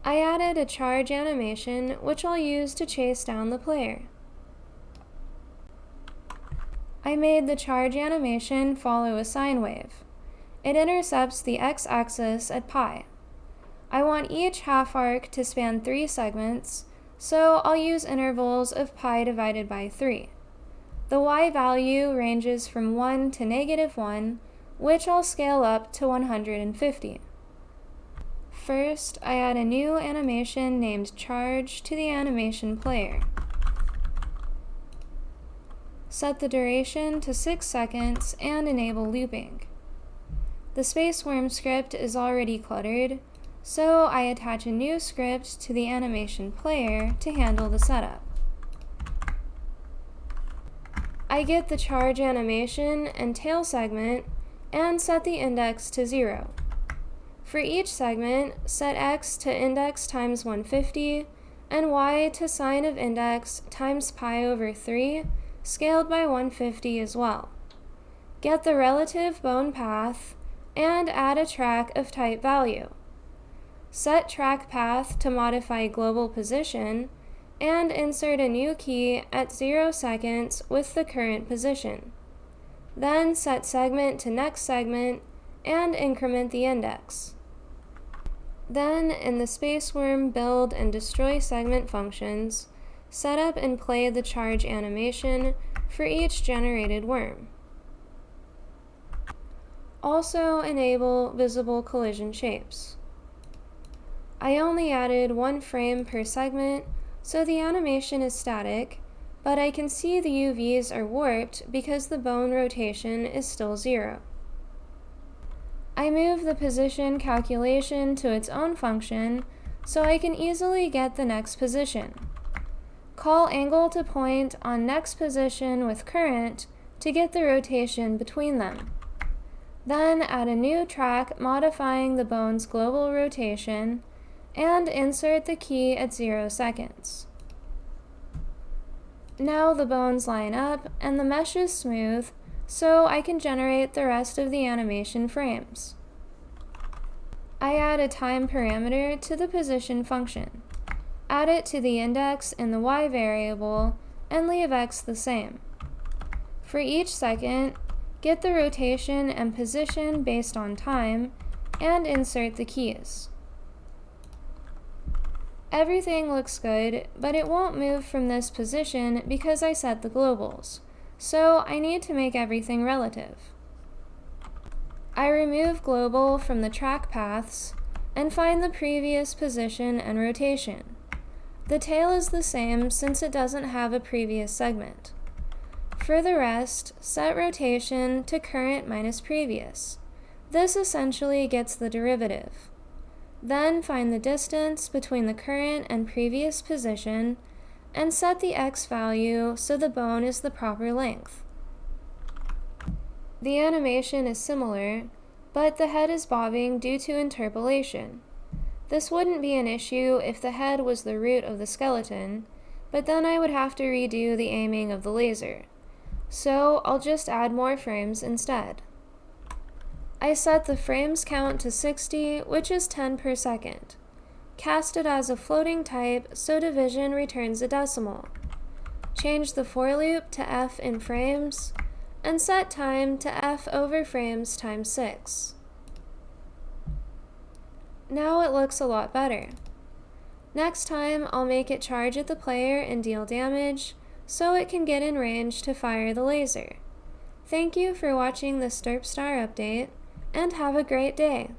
I added a charge animation, which I'll use to chase down the player. I made the charge animation follow a sine wave. It intercepts the x-axis at pi. I want each half arc to span 3 segments, so I'll use intervals of pi divided by 3. The y value ranges from 1 to -1, which I'll scale up to 150. First, I add a new animation named Charge to the animation player. Set the duration to 6 seconds and enable looping. The space worm script is already cluttered, so I attach a new script to the animation player to handle the setup. I get the charge animation and tail segment and set the index to 0. For each segment, set x to index times 150 and y to sine of index times pi over 3, scaled by 150 as well. Get the relative bone path and add a track of type value. Set track path to modify global position and insert a new key at 0 seconds with the current position. Then set segment to next segment and increment the index. Then, in the spaceworm build and destroy segment functions, set up and play the charge animation for each generated worm. Also enable visible collision shapes. I only added 1 frame per segment, so the animation is static, but I can see the UVs are warped because the bone rotation is still 0. I move the position calculation to its own function, so I can easily get the next position. Call angle to point on next position with current to get the rotation between them. Then add a new track modifying the bone's global rotation, and insert the key at 0 seconds. Now the bones line up and the mesh is smooth, so I can generate the rest of the animation frames. I add a time parameter to the position function. Add it to the index in the y variable and leave x the same. For each second, get the rotation and position based on time, and insert the keys. Everything looks good, but it won't move from this position because I set the globals, so I need to make everything relative. I remove global from the track paths and find the previous position and rotation. The tail is the same since it doesn't have a previous segment. For the rest, set rotation to current minus previous. This essentially gets the derivative. Then find the distance between the current and previous position and set the x value so the bone is the proper length. The animation is similar, but the head is bobbing due to interpolation. This wouldn't be an issue if the head was the root of the skeleton, but then I would have to redo the aiming of the laser. So I'll just add more frames instead. I set the frames count to 60, which is 10 per second. Cast it as a floating type so division returns a decimal. Change the for loop to f in frames, and set time to f over frames times 6. Now it looks a lot better. Next time, I'll make it charge at the player and deal damage, so it can get in range to fire the laser. Thank you for watching this Derp Star update, and have a great day!